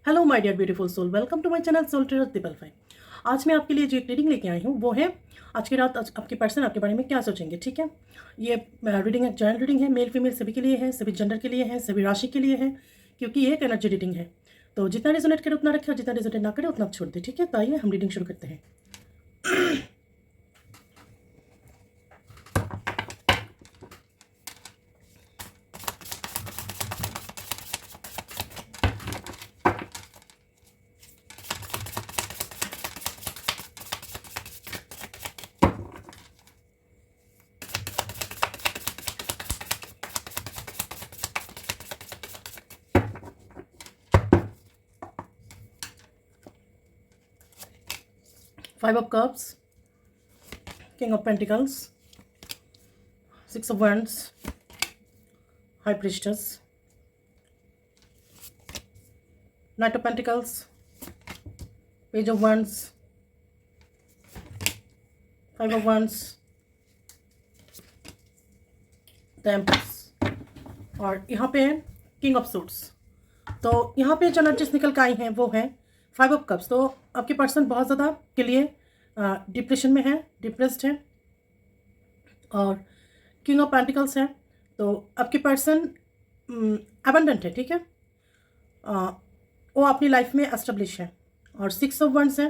Hello my dear beautiful soul, welcome to my channel soul tarot triple five. आज मैं आपके लिए जो एक रीडिंग लेके आई हूँ वो है आज की रात आपके पर्सन आपके बारे में क्या सोचेंगे। ठीक है, ये रीडिंग एक जॉइंट रीडिंग है, मेल फीमेल सभी के लिए है, सभी जेंडर के लिए है, सभी राशि के लिए है, क्योंकि ये एक एनर्जी रीडिंग है। तो जितना रिजोनेट करे उतना रखे और जितना रिजोनेट ना करे उतना छोड़ दे। ठीक है, तो आइए हम रीडिंग शुरू करते हैं। 5 of Cups, King of Pentacles, 6 of Wands, High Priestess, Knight of Pentacles, Page of Wands, 5 of Wands, The Empress, और यहाँ पे किंग ऑफ सूट्स। तो यहाँ पे जो एनर्जीज निकल के आई हैं वो है 5 ऑफ कप्स। तो आपके पर्सन बहुत ज़्यादा के लिए डिप्रेशन में है, डिप्रेस्ड है, और किंग ऑफ पेंटिकल्स है। तो आपके पर्सन एबंडेंट है। ठीक है, वो अपनी लाइफ में एस्टेब्लिश है, और 6 ऑफ वंस है,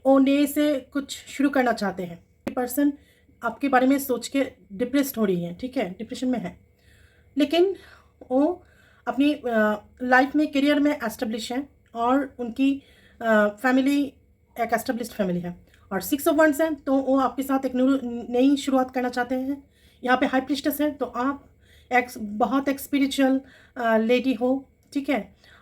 वो नए से कुछ शुरू करना चाहते हैं। पर्सन आपके बारे में सोच के डिप्रेस्ड हो रही है। ठीक है, डिप्रेशन में है, लेकिन वो अपनी लाइफ में करियर में एस्टेब्लिश है, और उनकी फैमिली एक एस्टेब्लिश्ड फैमिली है, और 6 ऑफ वंस है। तो वो आपके साथ एक नई शुरुआत करना चाहते हैं। यहाँ पे हाई प्रिस्टेस है, तो आप एक बहुत एक स्पिरिचुअल लेडी हो। ठीक है,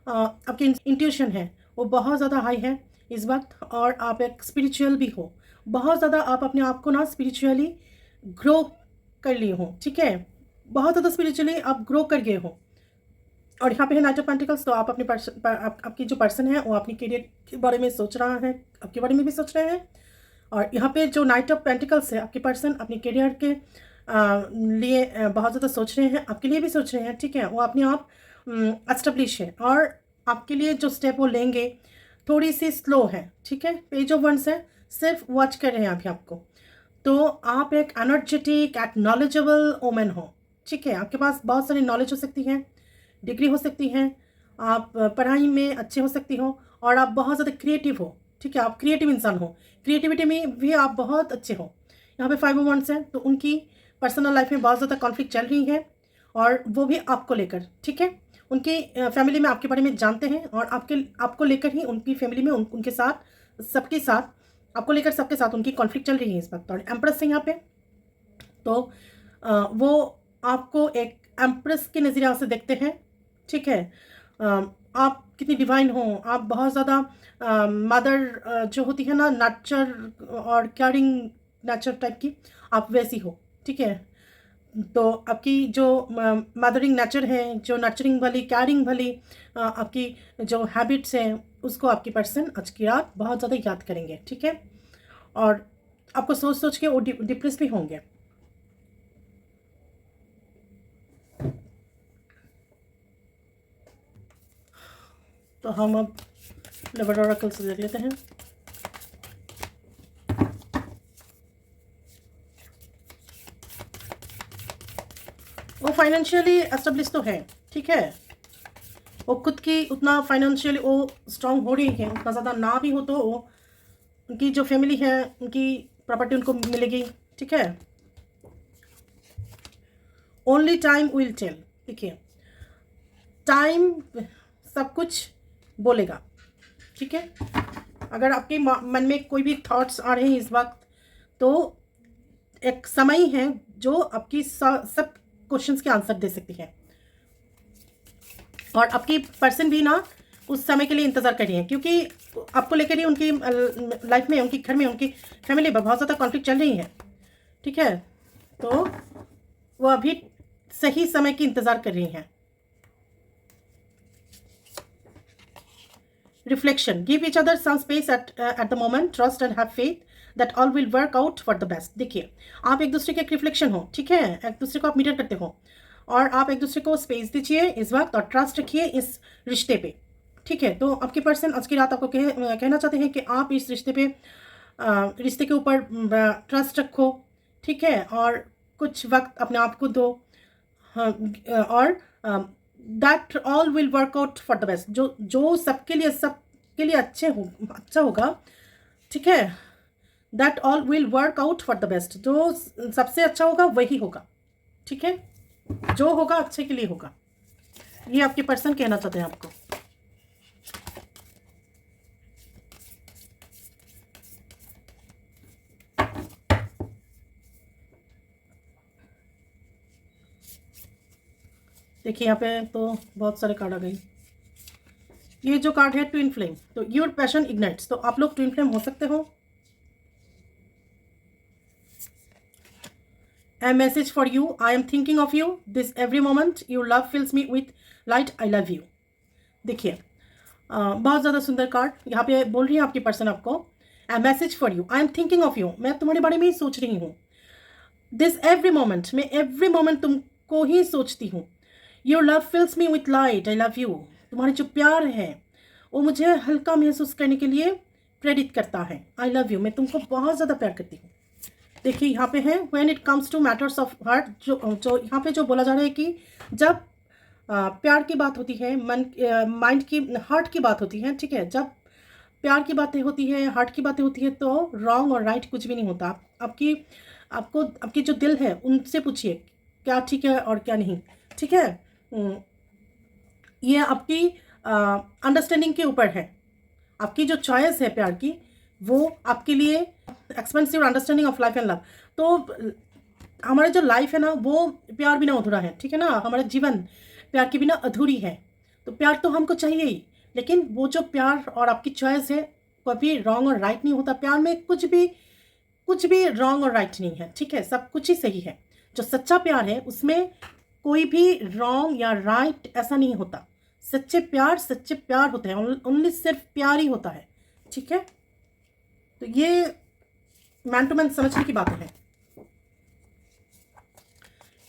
आपकी इंट्यूशन है वो बहुत ज़्यादा हाई है इस वक्त, और आप एक स्पिरिचुअल भी हो बहुत ज़्यादा। आप अपने आप को ना स्पिरिचुअली ग्रो कर लिए हो। ठीक है, बहुत ज़्यादा स्पिरिचुअली आप ग्रो कर गए हो। और यहाँ पे है नाइट ऑफ पेंटिकल्स। तो आप अपने आपकी जो पर्सन है वो अपनी करियर के बारे में सोच रहा है, आपके बारे में भी सोच रहे हैं। और यहाँ पे जो नाइट ऑफ पेंटिकल्स है, आपके पर्सन अपने करियर के लिए बहुत ज़्यादा सोच रहे हैं, आपके लिए भी सोच रहे हैं। ठीक है, वो अपने आप एस्टेब्लिश है, और आपके लिए जो स्टेप वो लेंगे थोड़ी सी स्लो है। ठीक है, पेज ऑफ वंस है, सिर्फ वॉच कर रहे हैं अभी आपको। तो आप एक एनर्जेटिक एक नॉलेजेबल वोमेन हो। ठीक है, आपके पास बहुत सारी नॉलेज हो सकती है, डिग्री हो सकती है, आप पढ़ाई में अच्छे हो सकती हो, और आप बहुत ज़्यादा क्रिएटिव हो। ठीक है, आप क्रिएटिव इंसान हो, क्रिएटिविटी में भी आप बहुत अच्छे हो। यहाँ पे 5 वंस है, तो उनकी पर्सनल लाइफ में बहुत ज़्यादा कॉन्फ्लिक्ट चल रही है, और वो भी आपको लेकर। ठीक है, उनकी फैमिली में आपके बारे में जानते हैं, और आपको लेकर ही उनकी फैमिली में उनके साथ सबके साथ आपको लेकर सबके साथ उनकी कॉन्फ्लिक्ट चल रही है इस वक्त। और एम्प्रेस है यहाँ पे, तो वो आपको एक एम्प्रेस के नज़रिया से देखते हैं। ठीक है, आप कितनी डिवाइन हो, आप बहुत ज़्यादा मदर जो होती है ना, नर्चर और केयरिंग नेचर टाइप की, आप वैसी हो। ठीक है, तो आपकी जो मदरिंग नेचर है, जो नर्चरिंग वाली केयरिंग वाली आपकी जो हैबिट्स हैं, उसको आपकी पर्सन आज की रात बहुत ज़्यादा याद करेंगे। ठीक है, और आपको सोच सोच के वो डिप्रेस भी होंगे। तो हम अब लवर ऑरेकल से देख लेते हैं। वो फाइनेंशियली एस्टेब्लिश तो है। ठीक है, वो खुद की उतना फाइनेंशियली वो स्ट्रांग हो रही है, उतना ज़्यादा ना भी हो तो वो उनकी जो फैमिली है उनकी प्रॉपर्टी उनको मिलेगी। ठीक है, ओनली टाइम विल टेल। देखिए, टाइम सब कुछ बोलेगा। ठीक है, अगर आपके मन में कोई भी थॉट्स आ रहे हैं इस वक्त, तो एक समय है जो आपकी सब क्वेश्चंस के आंसर दे सकती है, और आपकी पर्सन भी ना उस समय के लिए इंतज़ार कर रही है, क्योंकि आपको लेकर ही उनकी लाइफ में, उनके घर में, उनकी फैमिली में बहुत ज़्यादा कॉन्फ्लिक्ट चल रही है। ठीक है, तो वो अभी सही समय की इंतज़ार कर रही हैं। Reflection, give each other some space at the moment, trust and have faith that all will work out for the best. देखिए, आप एक दूसरे के एक रिफ्लेक्शन हो। ठीक है, एक दूसरे को आप मिरर करते हो, और आप एक दूसरे को स्पेस दीजिए इस वक्त, और ट्रस्ट रखिए इस रिश्ते पे। ठीक है, तो आपके पर्सन आज की रात आपको कहना चाहते हैं कि आप इस रिश्ते के ऊपर ट्रस्ट रखो, ठीक है, और कुछ वक्त अपने आप को दो। हाँ, और that all will work out for the best, जो सबके लिए अच्छा होगा, ठीक है। That all will work out for the best, जो सबसे अच्छा होगा वही होगा, ठीक है, जो होगा अच्छे के लिए होगा। ये आपके पर्सन कहना चाहते हैं आपको। देखिए यहाँ पे तो बहुत सारे कार्ड आ गए। ये जो कार्ड है ट्विन फ्लेम, तो योर पैशन इग्नाइट्स, तो आप लोग ट्विन फ्लेम हो सकते हो। A message for you. I am thinking of you. This every moment. Your love fills me with light. I love you. देखिए बहुत ज़्यादा सुंदर कार्ड यहाँ पे बोल रही है आपकी पर्सन आपको। A message for you. I am thinking of you. मैं तुम्हारे बारे में ही सोच रही हूँ। This every moment. मैं every moment तुमको ही सोचती हूँ। Your love fills me with light. I love you. तुम्हारे जो प्यार है वो मुझे हल्का महसूस करने के लिए प्रेरित करता है। I love you. मैं तुमको बहुत ज़्यादा प्यार करती हूँ। देखिए यहाँ पे है when it comes to matters of heart, जो यहाँ पे जो बोला जा रहा है कि जब प्यार की बात होती है, माइंड की, हार्ट की बात होती है, ठीक है, जब प्यार की बातें होती है, हार्ट की बातें होती है, तो रॉन्ग और राइट कुछ भी नहीं होता। आपकी जो दिल है उनसे पूछिए क्या ठीक है और क्या नहीं, ठीक है। ये आपकी अंडरस्टैंडिंग के ऊपर है। आपकी जो चॉइस है प्यार की वो आपके लिए expensive understanding of life and love. तो हमारा जो लाइफ है ना वो प्यार बिना अधूरा है, ठीक है ना। हमारा जीवन प्यार के बिना अधूरी है। तो प्यार तो हमको चाहिए ही, लेकिन वो जो प्यार और आपकी चॉइस है कभी रॉन्ग और राइट नहीं होता। प्यार में कुछ भी रॉन्ग और राइट नहीं है, ठीक है, सब कुछ ही सही है। जो सच्चा प्यार है उसमें कोई भी रॉन्ग या राइट ऐसा नहीं होता। सच्चे प्यार होते हैं, ओनली सिर्फ प्यार ही होता है, ठीक है। तो ये मैन टू मैन समझने की बातें हैं,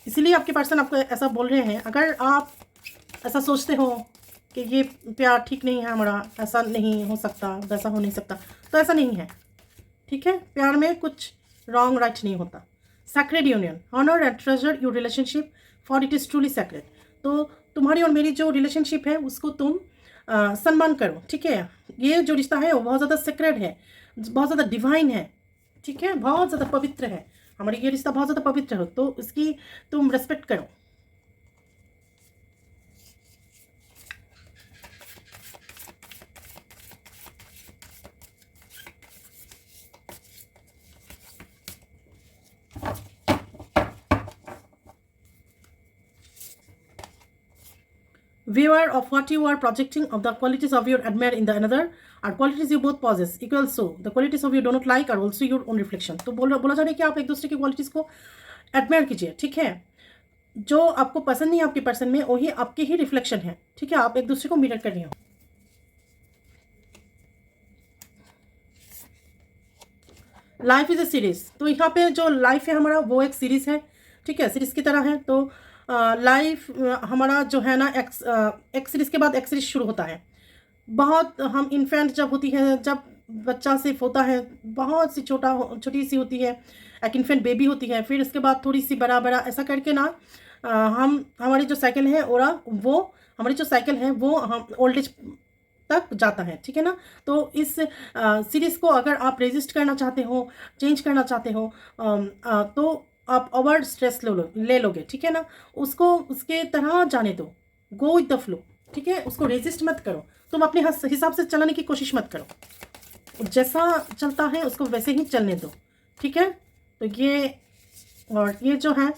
इसीलिए आपके पर्सन आपको ऐसा बोल रहे हैं। अगर आप ऐसा सोचते हो कि ये प्यार ठीक नहीं है हमारा, ऐसा नहीं हो सकता, वैसा हो नहीं सकता, तो ऐसा नहीं है, ठीक है। प्यार में कुछ रॉन्ग राइट नहीं होता। Sacred union, honour and treasure your relationship for it is truly sacred. तो तुम्हारी और मेरी जो रिलेशनशिप है उसको तुम सम्मान करो, ठीक है। ये जो रिश्ता है वो बहुत ज़्यादा सेक्रेड है, बहुत ज़्यादा डिवाइन है, ठीक है, बहुत ज़्यादा पवित्र है। हमारी ये रिश्ता बहुत ज़्यादा पवित्र हो, तो इसकी तुम रेस्पेक्ट करो। Beware of what you are projecting, of the qualities of your admire in the another are qualities you both possess equal, so the qualities of you do not like are also your own reflection। तो बोला जा रहा है कि आप एक दूसरे की क्वालिटीज़ को एडमायर कीजिए, ठीक है। जो आपको पसंद नहीं है आपके पर्सन में वही आपकी ही रिफ्लेक्शन है, ठीक है। आप एक दूसरे को मिरर कर रही हो। लाइफ इज़ ए सीरीज़, तो यहाँ पे जो लाइफ है हमारा वो एक सीरीज़ है, ठीक है, सीरीज़ की तरह है। तो लाइफ हमारा जो है ना एक सीरीज़ के बाद एक सीरीज़ शुरू होता है। बहुत हम इन्फेंट जब होती है, जब बच्चा सिर्फ होता है, बहुत सी छोटी सी होती है, एक इन्फेंट बेबी होती है, फिर उसके बाद थोड़ी सी बड़ा ऐसा करके ना हमारी जो साइकिल है हमारी जो साइकिल है वो हम ओल्ड एज तक जाता है, ठीक है ना। तो इस सीरीज़ को अगर आप रेजिस्ट करना चाहते हो, चेंज करना चाहते हो, तो आप ओवर स्ट्रेस ले लोगे, ठीक है ना। उसको उसके तरह जाने दो, गो विद द फ्लो, ठीक है। उसको रेजिस्ट मत करो, तुम अपने हिसाब से चलाने की कोशिश मत करो। जैसा चलता है उसको वैसे ही चलने दो, ठीक है। तो ये जो है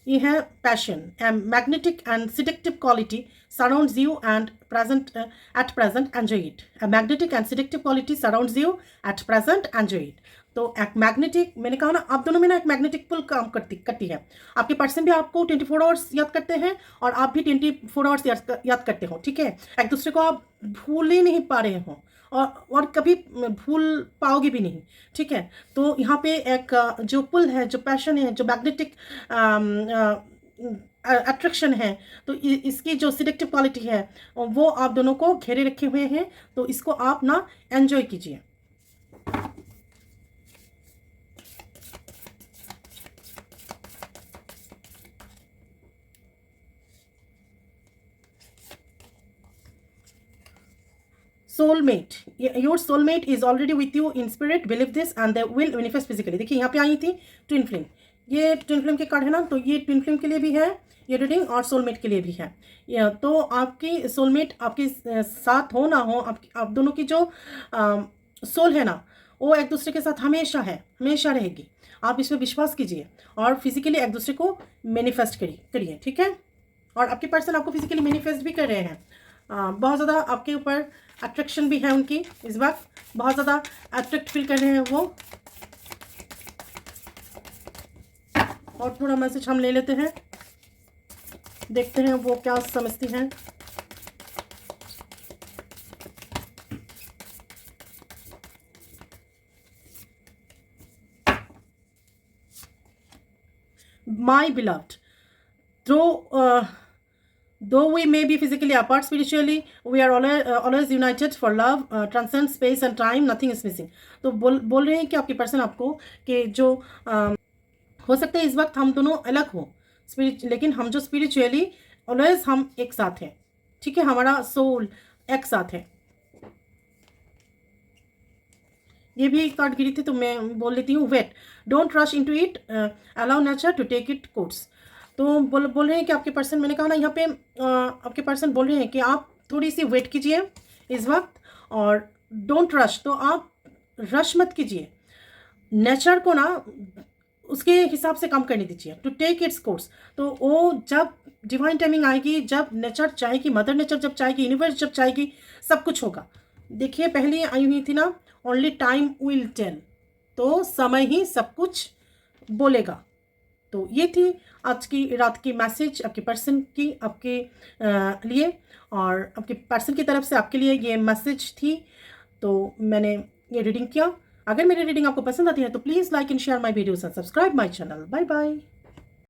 ये है passion, magnetic and seductive quality surrounds you and at present enjoy it. Magnetic and seductive quality surrounds you at present enjoy it. तो एक मैग्नेटिक, मैंने कहा ना आप दोनों में ना एक मैग्नेटिक पुल काम करती है। आपके पर्सन भी आपको 24 आवर्स याद करते हैं और आप भी 24 आवर्स याद करते हो, ठीक है। एक दूसरे को आप भूल ही नहीं पा रहे हो और कभी भूल पाओगे भी नहीं, ठीक है। तो यहाँ पे एक जो पुल है, जो पैशन है, जो मैग्नेटिक अट्रैक्शन है, तो इसकी जो सिलेक्टिव क्वालिटी है वो आप दोनों को घेरे रखे हुए हैं, तो इसको आप ना एंजॉय कीजिए। Soulmate, your soulmate is already with you in spirit, believe this and they will manifest physically. देखिए यहाँ पे आई थी ट्विन फ्लेम, ये ट्विन फ्लेम के कार्ड है ना, तो ये ट्विन फ्लेम के लिए भी है ये रीडिंग और सोलमेट के लिए भी है। तो आपकी सोलमेट आपके साथ हो ना हो, आप दोनों की जो सोल है ना, वो एक दूसरे के साथ हमेशा है, हमेशा रहेगी। आप इसमें विश्वास कीजिए और फिजिकली एक दूसरे को मैनिफेस्ट करिए, ठीक है। और आपके पर्सन आपको फिजिकली मैनिफेस्ट भी कर रहे हैं। बहुत ज़्यादा आपके ऊपर अट्रैक्शन भी है उनकी, इस वक्त बहुत ज़्यादा अट्रैक्ट फील कर रहे हैं वो। और थोड़ा मैसेज हम ले लेते हैं, देखते हैं वो क्या समझती हैं। My beloved, though we may be physically apart, spiritually we are always united for love transcends space and time, nothing is missing। तो बोल रहे हैं कि आपके पर्सन आपको कि जो हो सकता है इस वक्त हम दोनों अलग हो लेकिन हम जो स्पिरिचुअली ऑलवेज हम एक साथ हैं, ठीक है, हमारा सोल एक साथ है। ये भी कार्ड गिरी थी तो मैं बोल लेती हूँ, wait, don't rush into it, allow nature to take it course. तो बोल रहे हैं कि आपके पर्सन, मैंने कहा ना यहाँ पे आपके पर्सन बोल रहे हैं कि आप थोड़ी सी वेट कीजिए इस वक्त, और डोंट रश, तो आप रश मत कीजिए, नेचर को ना उसके हिसाब से काम करने दीजिए, टू टेक इट्स कोर्स। तो वो जब डिवाइन टाइमिंग आएगी, जब नेचर चाहेगी, मदर नेचर जब चाहेगी, यूनिवर्स जब चाहेगी, सब कुछ होगा। देखिए पहले आई हुई थी ना, ओनली टाइम विल टेल, तो समय ही सब कुछ बोलेगा। तो ये थी आज की रात की मैसेज आपके पर्सन की, आपके लिए, और आपके पर्सन की तरफ से आपके लिए ये मैसेज थी। तो मैंने ये रीडिंग किया। अगर मेरी रीडिंग आपको पसंद आती है तो please like and share my videos and subscribe my channel. Bye bye.